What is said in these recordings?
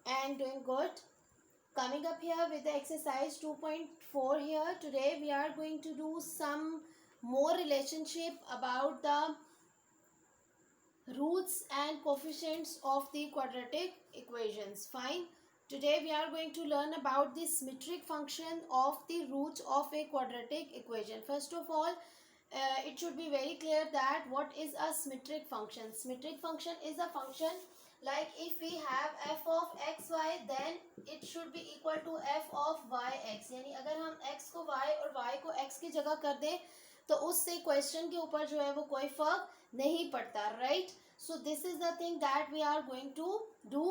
and doing good. Coming up here with the exercise 2.4 here. Today we are going to do some more relationship about the roots and coefficients of the quadratic equations. Fine. Today we are going to learn about the symmetric function of the roots of a quadratic equation. First of all, it should be very clear that what is a symmetric function. Symmetric function is a function like if we have f of xy then it should be equal to f of yx. यानी अगर हम x को y और y को x की जगह कर दें तो उससे क्वेश्चन के ऊपर जो है वो कोई फर्क नहीं पड़ता, right. So this is the thing that we are going to do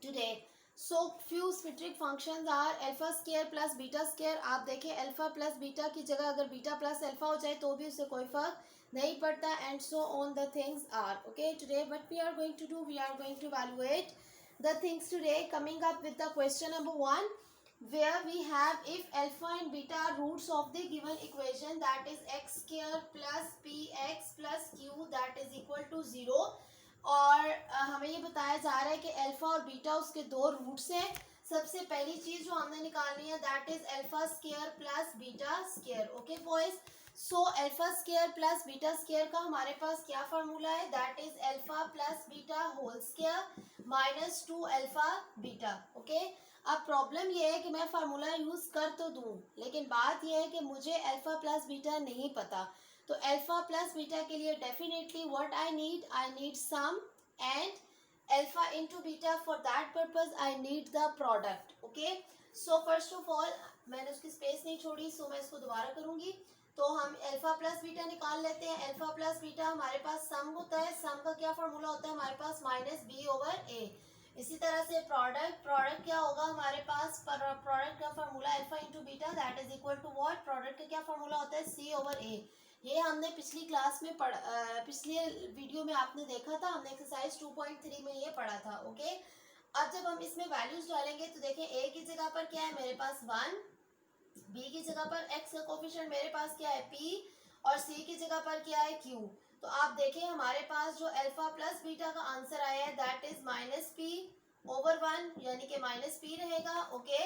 today. So few symmetric functions are alpha square plus beta square. आप देखें अल्फा प्लस बीटा की जगह अगर बीटा प्लस अल्फा हो जाए तो भी उससे कोई फर्क नहीं पड़ता. And so on the things are okay. Today what we are going to do, we are going to evaluate the things today. Coming up with the question number 1, where we have if alpha and beta are roots of the given equation, that is x square plus px plus q that is equal to 0. और हमें ये बताया जा रहा है कि alpha और beta उसके दो रूट्स हैं. सबसे पहली चीज जो हमने निकालनी है that is alpha square plus beta square. Okay boys. So alpha square plus beta square का हमारे पास क्या फार्मूला है, that is alpha plus beta whole square minus 2 alpha beta. Okay. अब प्रॉब्लम ये है कि मैं फार्मूला यूज कर तो दूं लेकिन बात यह है कि मुझे अल्फा प्लस बीटा नहीं पता. तो अल्फा प्लस बीटा के लिए definitely what I need sum and alpha into beta. For that purpose I need the product. Okay. So first of all मैंने उसकी स्पेस नहीं छोड़ी, सो मैं इसको दोबारा करूंगी. तो हम अल्फा प्लस बीटा निकाल लेते हैं. अल्फा प्लस बीटा हमारे पास सम होता है. सम का क्या फॉर्मूला होता है हमारे पास, माइनस बी ओवर ए. इसी तरह से प्रोडक्ट क्या होगा हमारे पास, प्रोडक्ट का formula alpha into beta that is equal to what, product का क्या फॉर्मूला होता है सी ओवर ए. ये हमने पिछली क्लास में पिछले वीडियो में आपने देखा था, हमने एक्सरसाइज 2.3 में ये पढ़ा था. ओके. अब जब हम इसमें वैल्यूज डालेंगे तो देखें ए की जगह पर क्या है मेरे पास 1, बी की जगह पर x का कोफिशिएंट मेरे पास क्या है p और c की जगह पर क्या है q. तो आप देखें हमारे पास जो अल्फा प्लस बीटा का आंसर आया है that is minus p over 1 यानी कि माइनस p रहेगा. ओके.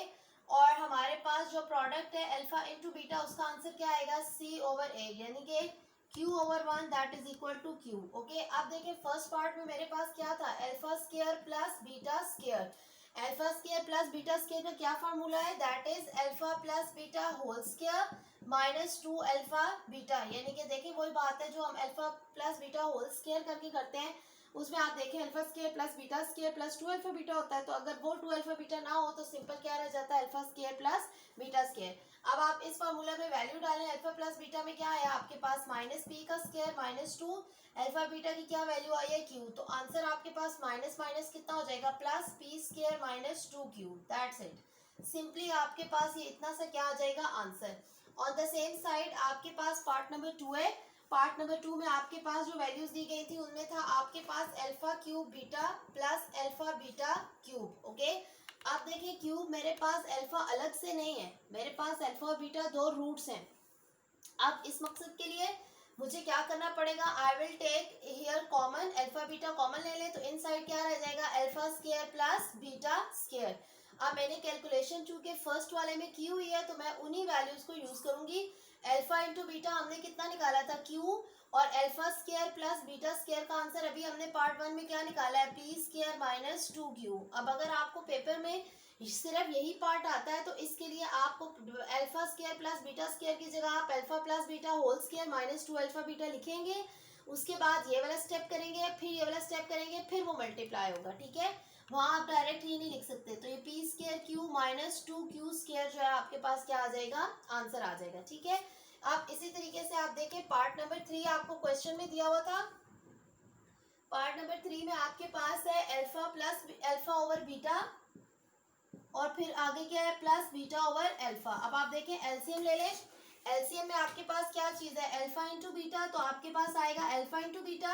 और हमारे पास जो प्रोडक्ट है अल्फा इंटू बीटा उसका आंसर क्या आएगा c ओवर a यानी कि q over 1 that is equal to q. Okay. अब देखें फर्स्ट पार्ट में मेरे पास क्या था, alpha square plus beta square. Alpha square plus beta square का क्या फार्मूला है, that is alpha plus beta whole square minus 2 alpha beta. यानी कि देखिए वही बात है जो हम alpha plus beta whole square करके करते हैं उसमें आप देखें alpha square plus beta square plus 2 alpha beta होता है. तो अगर वो 2 अल्फा बीटा ना हो तो सिंपल क्या रह जाता है, alpha square plus beta square. अब आप इस फार्मूला में वैल्यू डालें. अल्फा प्लस बीटा में क्या आया आपके पास, माइनस पी का स्क्वायर माइनस 2 अल्फा बीटा की क्या वैल्यू आई है क्यू. तो आंसर आपके पास माइनस माइनस कितना हो जाएगा, plus P square minus 2 Q. That's it. Simply आपके पास ये इतना सा क्या आ जाएगा answer. On the same side आपके पास पार्ट नंबर 2 है. पार्ट नंबर 2 में आपके पास जो वैल्यूज दी गई थी उनमें था आपके पास alpha cube beta plus alpha beta cube. Okay. आप देखिए क्यूब मेरे पास अल्फा अलग से नहीं है, मेरे पास अल्फा और बीटा दो रूट्स हैं. अब इस मकसद के लिए मुझे क्या करना पड़ेगा, I will take here common, alpha beta common ले लें तो इन साइड क्या रह जाएगा, alpha square plus beta square. अब मैंने कैलकुलेशन चूंकि फर्स्ट वाले में की हुई है तो मैं उन्हीं वैल्यूज को यूज करूंगी. अल्फा इंटू बीटा हमने कितना निकाला था क्यू और alpha square plus beta square का आंसर अभी हमने पार्ट 1 में क्या निकाला है, पी स्क्वायर माइनस 2 क्यू. अब अगर आपको पेपर में सिर्फ यही पार्ट आता है तो इसके लिए आपको alpha square plus beta square की जगह आप alpha plus beta whole square minus 2 alpha beta लिखेंगे. उसके बाद ये वाला स्टेप करेंगे, फिर ये वाला स्टेप करेंगे, फिर वो मल्टीप्लाई होगा. ठीक है. वहां आप डायरेक्ट ये नहीं लिख सकते. तो ये P square Q minus 2 Q square जो है आपके पास क्या आ जाएगा, आंसर आ जाएगा. ठीक है. अब इसी तरीके से आप देखें पार्ट नंबर 3 आपको क्वेश्चन में दिया हुआ था. पार्ट नंबर 3 में आपके पास है alpha plus alpha over beta और फिर आगे क्या है प्लस बीटा ओवर अल्फा. अब आप देखें एलसीएम ले लें. एलसीएम में आपके पास क्या चीज है, अल्फा इंटू बीटा. तो आपके पास आएगा अल्फा इंटू बीटा.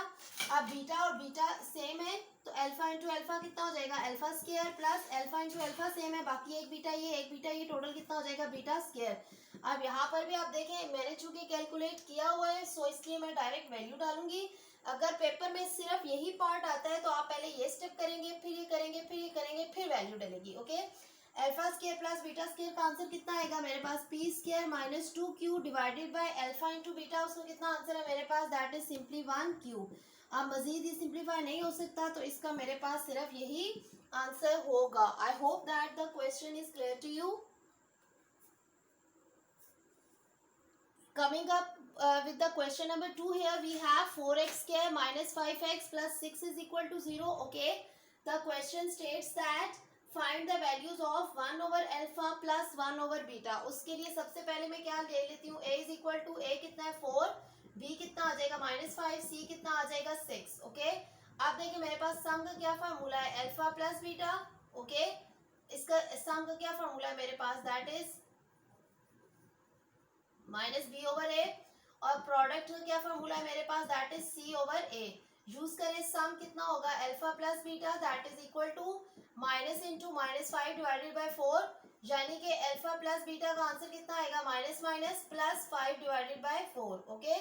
अब बीटा और बीटा सेम है तो अल्फा इंटू अल्फा कितना हो जाएगा, alpha square plus alpha into alpha same है, बाकी एक बीटा ये टोटल कितना हो जाएगा, बीटा स्क्वायर. अब यहाँ पर भी आप देखें मैंने चूंकि कैलकुलेट किया हुआ है सो इसलिए मैं डायरेक्ट वैल्यू डालूंगी. अगर पेपर में सिर्फ यही पार्ट आता है तो आप पहले ये स्टेप करेंगे, फिर ये करेंगे, फिर ये करेंगे, फिर वैल्यू डलेगी. Okay, alpha square plus beta square का आंसर कितना आएगा मेरे पास, P square minus 2q divided by alpha into beta. उसका कितना आंसर है मेरे पास, दैट इज सिंपली 1q. अब मजीद ये सिंप्लीफाई नहीं हो सकता, तो इसका मेरे पास सिर्फ यही आंसर होगा. I hope that the question is clear to you. Coming up with the question number 2, here we have 4x square minus 5x plus 6 is equal to 0. Okay, the question states that find the values of 1 over alpha plus 1 over beta. उसके लिए सबसे पहले मैं क्या ले लेती हूँ, a is equal to a कितना है 4, b कितना आ जाएगा -5, c कितना आ जाएगा 6. ओके, अब देखिए मेरे पास सम का क्या फार्मूला है, अल्फा प्लस बीटा. ओके, इसका सम का क्या फार्मूला है मेरे पास, that is minus B over A. और प्रोडक्ट का क्या फार्मूला है मेरे पास, that is C over A. Use करें, सम कितना होगा, alpha plus beta that is equal to minus into -5 divided by 4, यानी कि अल्फा प्लस बीटा का आंसर कितना आएगा, minus minus plus 5 divided by 4. Okay,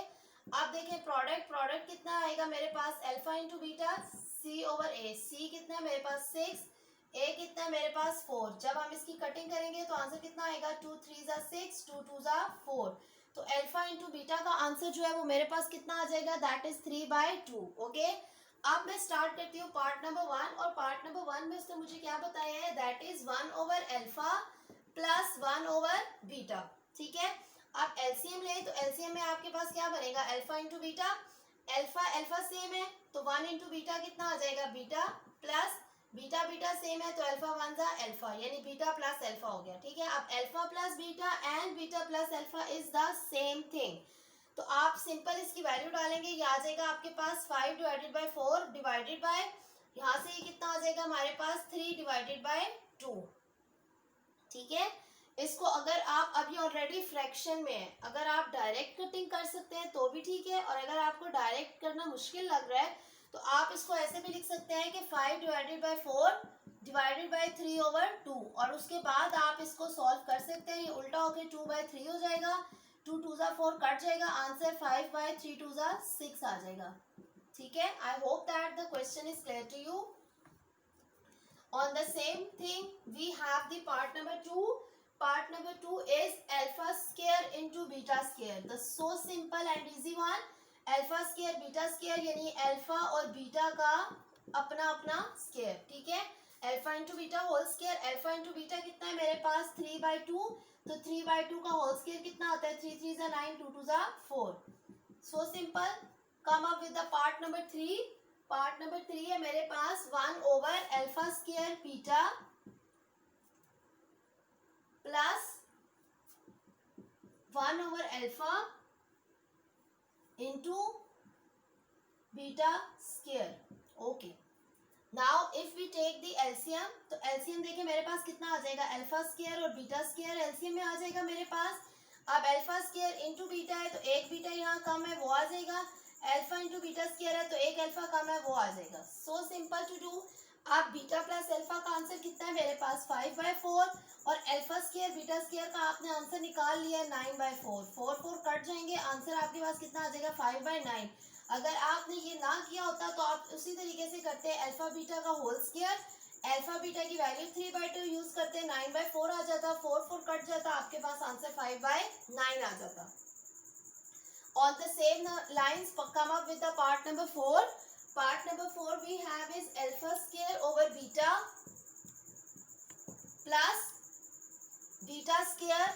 अब देखें प्रोडक्ट कितना आएगा मेरे पास, अल्फा इंटू बीटा सी ओवर ए. सी कितना है मेरे पास 6, ए कितना है मेरे पास 4. जब हम इसकी कटिंग करेंगे तो आंसर कितना आएगा, 2 3 ज़ा 6, 2 2 ज़ा 4. तो अल्फा इंटू बीटा का आंसर जो है वो मेरे पास कितना आ जाएगा, दैट इज 3/2. ओके, अब मैं स्टार्ट करती हूँ पार्ट नंबर 1. और पार्ट नंबर 1 में उसने मुझे क्या बताया है, that is 1 over alpha plus 1 over beta. ठीक है, अब एलसीएम ले तो एलसीएम में आपके पास क्या बनेगा, alpha into beta. Alpha same है तो 1 इंटू बीटा कितना आ जाएगा, बीटा प्लस बीटा सेम है तो अल्फा 1 ज़ा अल्फा, यानी बीटा प्लस अल्फा हो गया. ठीक है, अब alpha plus beta and beta plus alpha is the same thing. तो आप सिंपल इसकी वैल्यू डालेंगे, ये आ जाएगा आपके पास 5 डिवाइडेड बाय 4 डिवाइडेड बाय, यहाँ से ये कितना आ जाएगा हमारे पास 3 डिवाइडेड बाय 2. ठीक है, इसको अगर आप अभी ऑलरेडी फ्रैक्शन में है, अगर आप डायरेक्ट कटिंग कर सकते हैं तो भी ठीक है, और अगर आपको डायरेक्ट करना मुश्किल लग रहा है तो आप इसको ऐसे भी लिख सकते हैं कि 5 divided by 4 divided by 3 over 2, और उसके बाद आप इसको सॉल्व कर सकते हैं. ये उल्टा होकर 2/3 हो जाएगा, 2 2 ज़ा 4 कट जाएगा, आंसर 5/3 2 ज़ा 6 आ जाएगा. ठीक है, I hope that the question is clear to you. On the same thing, we have the part number 2. Part number 2 is alpha square into beta square. The so simple and easy one. Alpha square beta square यानी alpha और beta का अपना अपना square. ठीक है, alpha into beta whole square. Alpha into beta कितना है मेरे पास 3/2, तो 3/2 का होल स्क्वायर कितना आता है, 3 3 ज़ा 9, 2 2 ज़ा 4. So simple. Come up with the part number 3. Part number 3 है मेरे पास 1 over alpha square beta plus 1 over alpha into beta square. Okay, now if we take the LCM, तो एलसीएम देखिए मेरे पास कितना आ जाएगा, अल्फा स्क्वायर और बीटा स्क्वायर एलसीएम में आ जाएगा मेरे पास. अब अल्फा स्क्वायर इंटू बीटा है तो एक बीटा यहाँ कम है वो आ जाएगा, अल्फा इंटू बीटा स्क्वायर है तो एक अल्फा कम है वो आ जाएगा. So simple to do. अब बीटा प्लस अल्फा का आंसर कितना है मेरे पास 5/4, और अल्फा स्क्वायर बीटा स्क्वायर का आपने आंसर निकाल लिया 9/4. 4 4 कट जाएंगे, आंसर आपके पास कितना आ जाएगा 5/9. अगर आपने ये ना किया होता तो आप उसी तरीके से करते अल्फा बीटा का होल स्क्वायर, अल्फा बीटा की वैल्यू 3/2 यूज करते 9/4 आ जाता, 4 4 कट जाता, आपके पास आंसर 5/9 आ जाता. On the same lines, come up with the part number 4. Part number 4 we have is alpha square over beta plus beta square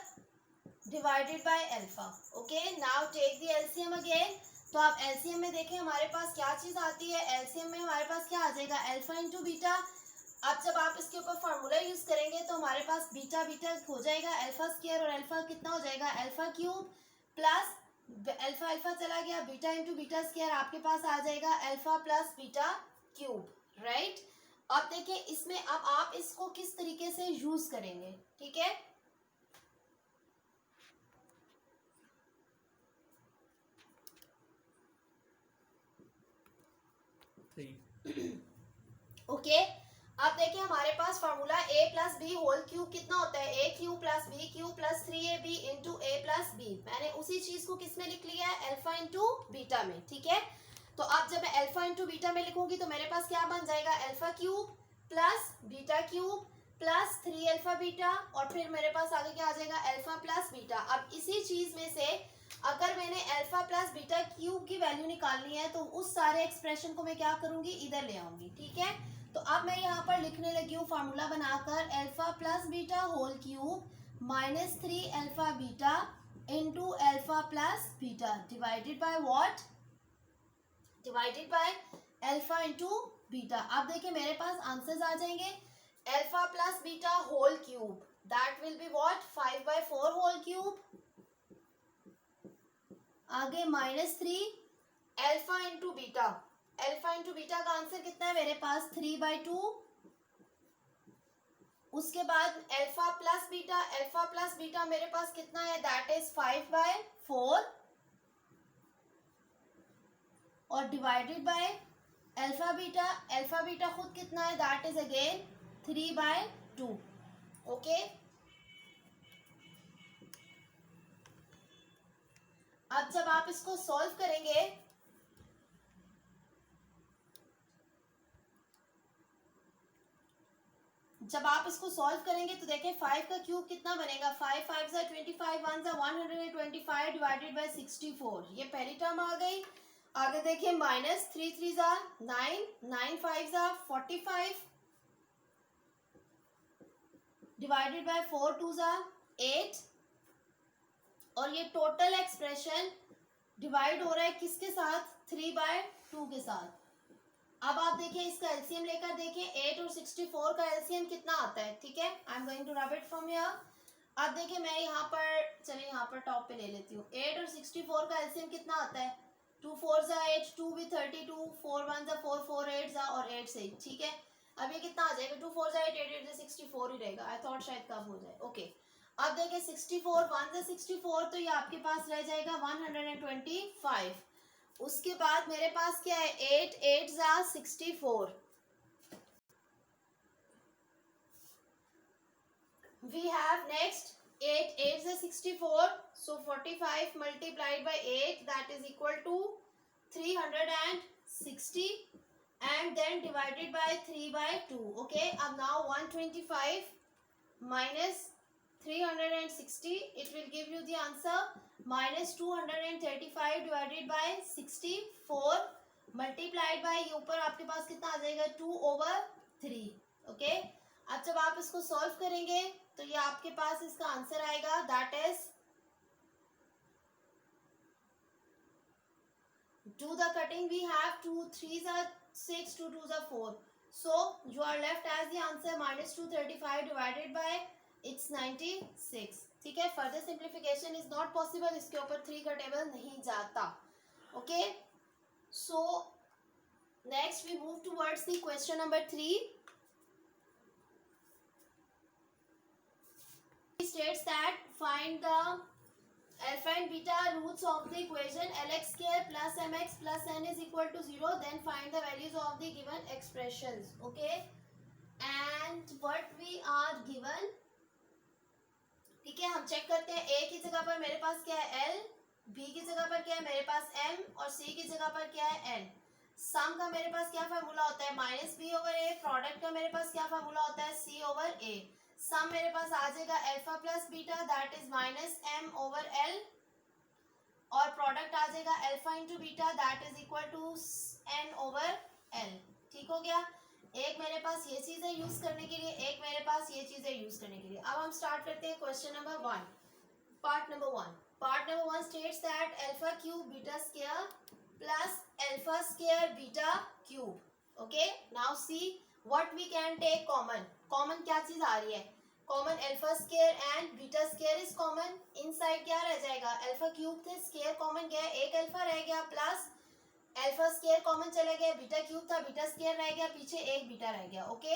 divided by alpha. Okay, now take the LCM again. तो आप LCM में देखें हमारे पास क्या चीज़ आती है, LCM में हमारे पास क्या आ जाएगा, अल्फा इंटू बीटा. अब जब आप इसके ऊपर फार्मूला यूज करेंगे तो हमारे पास बीटा बीटा हो जाएगा, अल्फा स्क्वायर और अल्फा कितना हो जाएगा, alpha cube plus alpha alpha चला गया, बीटा इंटू बीटा स्क्वायर आपके पास आ जाएगा alpha plus beta cube. Right, अब देखिए इसमें अब आप इसको किस तरीके से यूज करेंगे. ठीक है, ओके. अब देखिए हमारे पास formula a plus B whole cube कितना होता है, a cube plus B cube plus 3ab into a plus B. मैंने उसी चीज को किस में लिख लिया है, अल्फा इंटू बीटा में. ठीक है, तो अब जब मैं अल्फा इंटू बीटा में लिखूंगी तो मेरे पास क्या बन जाएगा, alpha cube plus beta cube plus 3 alpha beta, और फिर मेरे पास आगे क्या आ जाएगा, अल्फा प्लस बीटा। अब इसी चीज में से अगर मैंने अल्फा प्लस बीटा क्यूब की वैल्यू निकालनी है तो उस सारे एक्सप्रेशन को मैं क्या करूंगी, इधर ले आऊंगी। ठीक है, तो अब मैं यहाँ पर लिखने लगी हूँ फार्मूला बनाकर, alpha plus beta whole cube minus 3 alpha beta into alpha plus beta divided by what, divided by alpha into beta. अब देखिए मेरे पास आंसर्स आ जाएंगे, alpha plus beta whole cube that will be what 5/4 whole cube, आगे -3 alpha into beta, alpha into beta का answer कितना है मेरे पास 3/2, उसके बाद alpha plus beta, alpha plus beta मेरे पास कितना है दैट इज 5/4 और divided by alpha beta, alpha beta खुद कितना है दैट इज अगेन 3/2। ओके, अब जब आप इसको सॉल्व करेंगे, जब आप इसको सॉल्व करेंगे तो देखें 5 का क्यूब कितना बनेगा, 5 5 सा 25, 1 सा 125 डिवाइडेड बाय 64, ये पहली टर्म आ गई। आगे देखिए -3 3 सा 9, 9 5 सा 45 डिवाइडेड बाय 4 2 सा 8, और ये टोटल एक्सप्रेशन डिवाइड हो रहा है किसके साथ, 3/2 के साथ। अब आप देखिए इसका एलसीएम लेकर देखिए, 8 और 64 का एलसीएम कितना आता है। ठीक है, I am going to rub it from here. अब देखिए मैं यहाँ पर, चलिए यहाँ पर टॉप पे ले लेती हूँ, 8 और 64 का एलसीएम कितना आता है, 2 4 सा 8, 2 भी 32, 4 1 सा 4, 4 8 सा और 8 से। ठीक है, अब ये कितना आ जाएगा, 2 4 सा 8, 8 8 से 64 ही रहेगा। आई थॉट शायद कम हो जाए। ओके, अब देखिए 64, 1 से 64 तो ये आपके पास रह जाएगा 125। उसके बाद मेरे पास क्या है, 8 8 सा 64, वी हैव नेक्स्ट 8 8 सा 64, so 45 multiplied by 8 that is equal to 360 and then divided by 3/2. Okay, अब now 125 minus 360, it will give you the answer -235 divided by 64 multiplied by, ये ऊपर आपके पास कितना आ जाएगा 2/3। ओके, अब जब आप इसको सॉल्व करेंगे तो ये आपके पास इसका आंसर आएगा that is, do the cutting we have 2 3s are 6, 2 2s are 4, so you are left as the answer -235 divided by it's 96। ठीक है, further simplification is not possible, इसके ऊपर 3 का टेबल नहीं जाता। Okay, so next we move towards the question number 3। states that find the alpha and beta roots of the equation lx square plus mx plus n is equal to 0, then find the values of the given expressions. Okay, and what we are given, ठीक है, हम check करते हैं। ए की जगह पर मेरे पास क्या है एल, बी की जगह पर क्या है मेरे पास एम, और सी की जगह पर क्या है एन। सम का मेरे पास क्या फार्मूला होता है -b/a, प्रोडक्ट का मेरे पास क्या फार्मूला होता है c/a। सम मेरे पास आ जाएगा alpha plus beta that is -m/l, और प्रोडक्ट आ जाएगा alpha into beta that is equal to n/l। ठीक हो गया, एक मेरे पास ये चीजें यूज करने के लिए, एक मेरे पास ये चीजें यूज करने के लिए। अब हम स्टार्ट करते हैं question number 1, part number 1। Part number 1 states that alpha cube beta square plus alpha square beta cube. Okay, now see what we can take common. Common क्या चीज आ रही है, common alpha square and beta square is common. Inside क्या रह जाएगा, alpha cube थे, square common गया, एक अल्फा रह गया, प्लस अल्फा स्क्वायर कॉमन चला गया, बीटा क्यूब था, बीटा स्क्वायर रह गया, पीछे एक बीटा रह गया। ओके,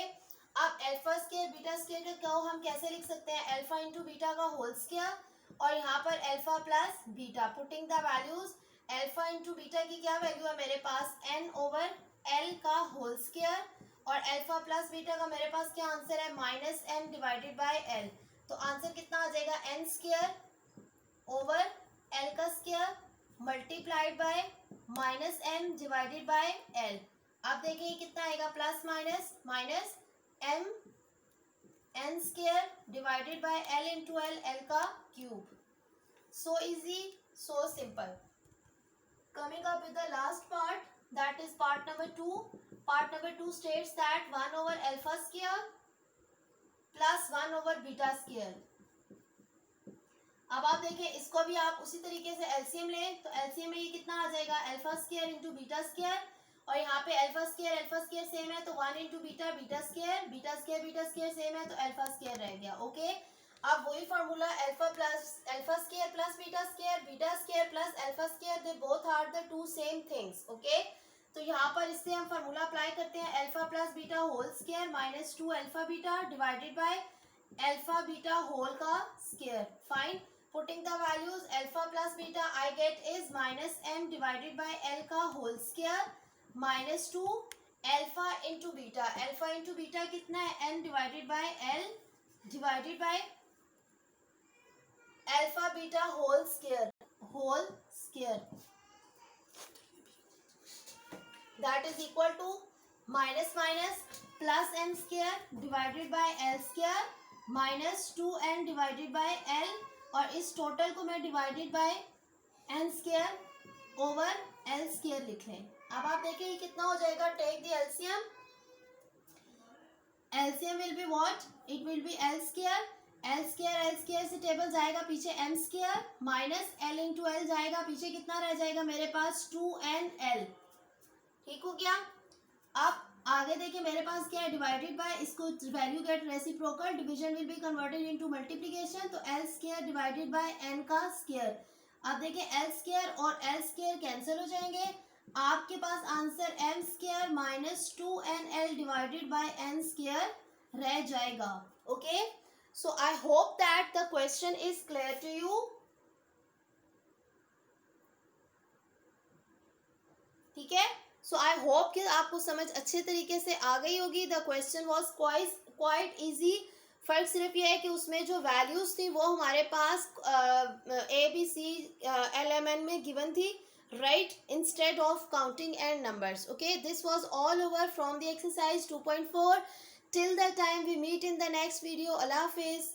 अब अल्फा स्क्वायर बीटा स्क्वायर को हम कैसे लिख सकते हैं, अल्फा इंटू बीटा का होल स्क्वायर, और यहाँ पर alpha plus beta, putting the values. Alpha into beta की क्या वैल्यू है मेरे पास n/l का होल स्क्वायर, और अल्फा प्लस बीटा का मेरे पास क्या आंसर है -m डिवाइडेड बाय l। तो आंसर कितना आ जाएगा n/l का square multiplied by -m divided by l। अब देखिए कितना आएगा, plus minus minus m n square divided by L into L, L का cube. So easy, so simple. Coming up with the last part, that is part number 2. Part number 2 states that 1 over alpha square plus 1 over beta square. अब आप देखें, इसको भी आप उसी तरीके से एलसीएम लें, तो एलसीएम में ये कितना आ जाएगा, alpha square into beta square, और यहाँ पे अल्फा स्क्वायर सेम है तो 1 into beta, beta square same है तो अल्फा स्क्वायर रह गया. ओके, अब वही formula alpha square plus beta square plus alpha square, they both are the two same things. Okay, तो यहाँ पर इससे हम फार्मूला अप्लाई करते हैं, alpha plus beta whole square minus 2 alpha beta divided by alpha beta whole का square. Fine, putting the values alpha plus beta I get is minus m divided by L का whole square minus 2 alpha into beta कितना है, m divided by L divided by alpha beta whole square that is equal to minus plus m square divided by L square minus 2n divided by L, और इस total को मैं divided by n square over l square लिख लें. अब आप देखिए ये कितना हो जाएगा, take the LCM. LCM will be what, it will be l square से टेबल जाएगा पीछे m square minus l into l जाएगा पीछे, कितना रह जाएगा मेरे पास 2nl. ठीक हो गया. अब आगे देखिए मेरे पास क्या है, डिवाइडेड बाय, इसको value get reciprocal, division will be converted into multiplication, तो L square divided by N का स्क्वायर. अब देखिए एल स्क्वायर और एल स्क्वायर कैंसिल हो जाएंगे, आपके पास answer M square minus 2nl divided by N square रह जाएगा. Okay, so I hope that the question is clear to you. ठीक है, सो आई होप कि आपको समझ अच्छे तरीके से आ गई होगी. The question was quite easy. फर्क सिर्फ ये है कि उसमें जो वैल्यूज थी वो हमारे पास ABC LMN में गिवन थी, right, instead of counting and numbers. Okay, this was all over from the exercise 2.4. Till the time we meet in the next video. अल्लाह हाफिज.